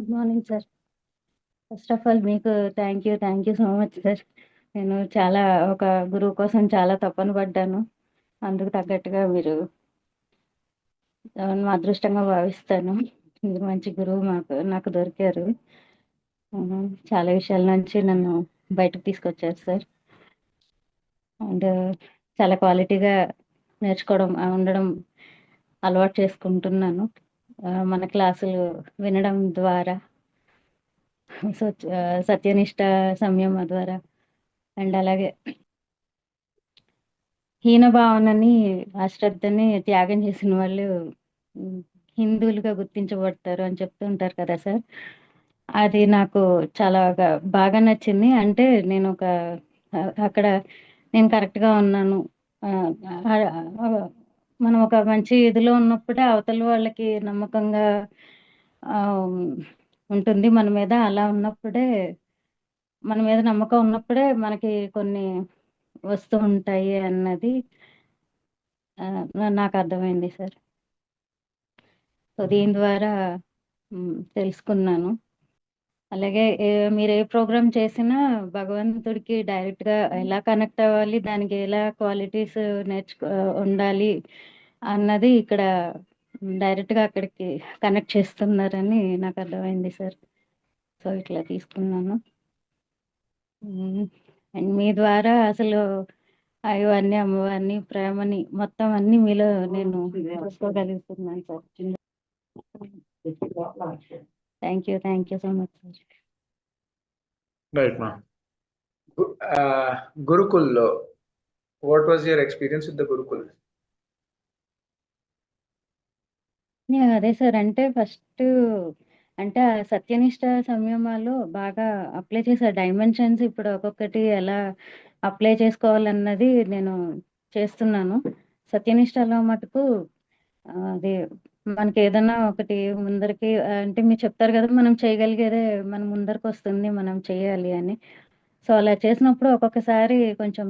Good morning sir. First of all మీకు thank you so much sir. నేను చాలా ఒక గురువు కోసం చాలా తపన పడ్డాను. అందుకు తగ్గట్టుగా మీరు మా అదృష్టంగా భావిస్తాను. మీరు మంచి గురువు నాకు దొరికారు. చాలా విషయాల నుంచి నన్ను బయటకు తీసుకొచ్చారు సార్. అండ్ చాలా క్వాలిటీగా నేర్చుకోవడం ఉండడం అలవాటు చేసుకుంటున్నాను. మన క్లాసులు వినడం ద్వారా సత్యనిష్ట సంయమ ద్వారా అండ్ అలాగే హీన భావనని అశ్రద్ధని త్యాగం చేసిన వాళ్ళు హిందువులుగా గుర్తించబడతారు అని చెప్తూ ఉంటారు కదా సార్. అది నాకు చాలా బాగా నచ్చింది. అంటే నేను అక్కడ నేను కరెక్ట్గా ఉన్నాను. మనం ఒక మంచి ఇదిలో ఉన్నప్పుడే అవతల వాళ్ళకి నమ్మకంగా ఉంటుంది మన మీద. అలా ఉన్నప్పుడే మన మీద నమ్మకం ఉన్నప్పుడే మనకి కొన్ని వస్తూ ఉంటాయి అన్నది నాకు అర్థమైంది సార్. సో దీని ద్వారా తెలుసుకున్నాను. అలాగే మీరు ఏ ప్రోగ్రామ్ చేసినా భగవంతుడికి డైరెక్ట్గా ఎలా కనెక్ట్ అవ్వాలి, దానికి ఎలా క్వాలిటీస్ ఉండాలి అన్నది ఇక్కడ డైరెక్ట్గా అక్కడికి కనెక్ట్ చేస్తున్నారని నాకు అర్థమైంది సార్. సో ఇట్లా తీసుకున్నాను. అండ్ మీ ద్వారా అసలు ఇవన్నీ అమ్మవారిని ప్రేమని మొత్తం అన్ని మీలో నేను చూసుకోగలుగుతున్నాను sir. Thank you so much sir. Right మా. గురుకుల్లో what was your experience with the Gurukul? అదే సార్, అంటే ఫస్ట్ అంటే ఆ సత్యనిష్ట సంయమాలు బాగా అప్లై చేసా. డైమెన్షన్స్ ఇప్పుడు ఒక్కొక్కటి ఎలా అప్లై చేసుకోవాలన్నది నేను చేస్తున్నాను. సత్యనిష్టలో మటుకు అది మనకి ఏదన్నా ఒకటి ముందరికి అంటే మీరు చెప్తారు కదా, మనం చేయగలిగేదే మన ముందరికి వస్తుంది, మనం చేయాలి అని. సో అలా చేసినప్పుడు ఒక్కొక్కసారి కొంచెం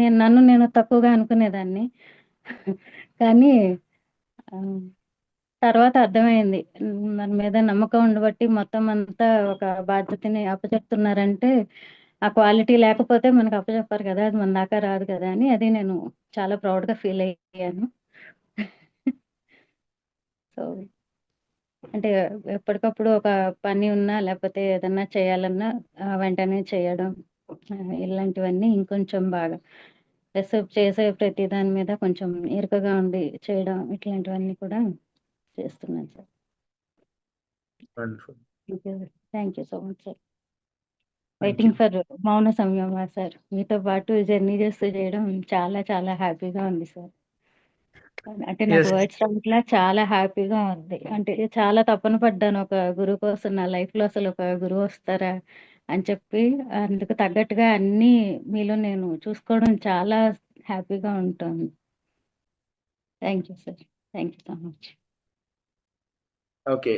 నేను తక్కువగా అనుకునేదాన్ని. కానీ తర్వాత అర్థమైంది, మన మీద నమ్మకం ఉండబట్టి మొత్తం అంతా ఒక బాధ్యతని అప్పచెప్తున్నారంటే ఆ క్వాలిటీ లేకపోతే మనకు అప్పచెప్పారు కదా, అది మన దాకా రాదు కదా అని అది నేను చాలా ప్రౌడ్గా ఫీల్ అయ్యాను. సో అంటే ఎప్పటికప్పుడు ఒక పని ఉన్నా లేకపోతే ఏదన్నా చేయాలన్నా వెంటనే చేయడం, ఇలాంటివన్నీ ఇంకొంచెం బాగా ప్లస్ చేసే ప్రతి దాని మీద కొంచెం ఇరుకగా ఉండి చేయడం, ఇట్లాంటివన్నీ కూడా చేస్తున్నాను sir. Thank you so much sir. Waiting for మౌన సంయమ సార్. మీతో పాటు జర్నీ చేస్తూ చేయడం చాలా చాలా హ్యాపీగా ఉంది సార్. అంటే నాకు వర్డ్స్ రావట్లా, చాలా హ్యాపీగా ఉంది. అంటే చాలా తపన పడ్డాను ఒక గురువు కోసం. నా లైఫ్లో అసలు ఒక గురువు వస్తారా అని చెప్పి, అందుకు తగ్గట్టుగా అన్నీ మీలో నేను చూసుకోవడం చాలా హ్యాపీగా ఉంటుంది. Thank you sir. Thank you so much. Okay.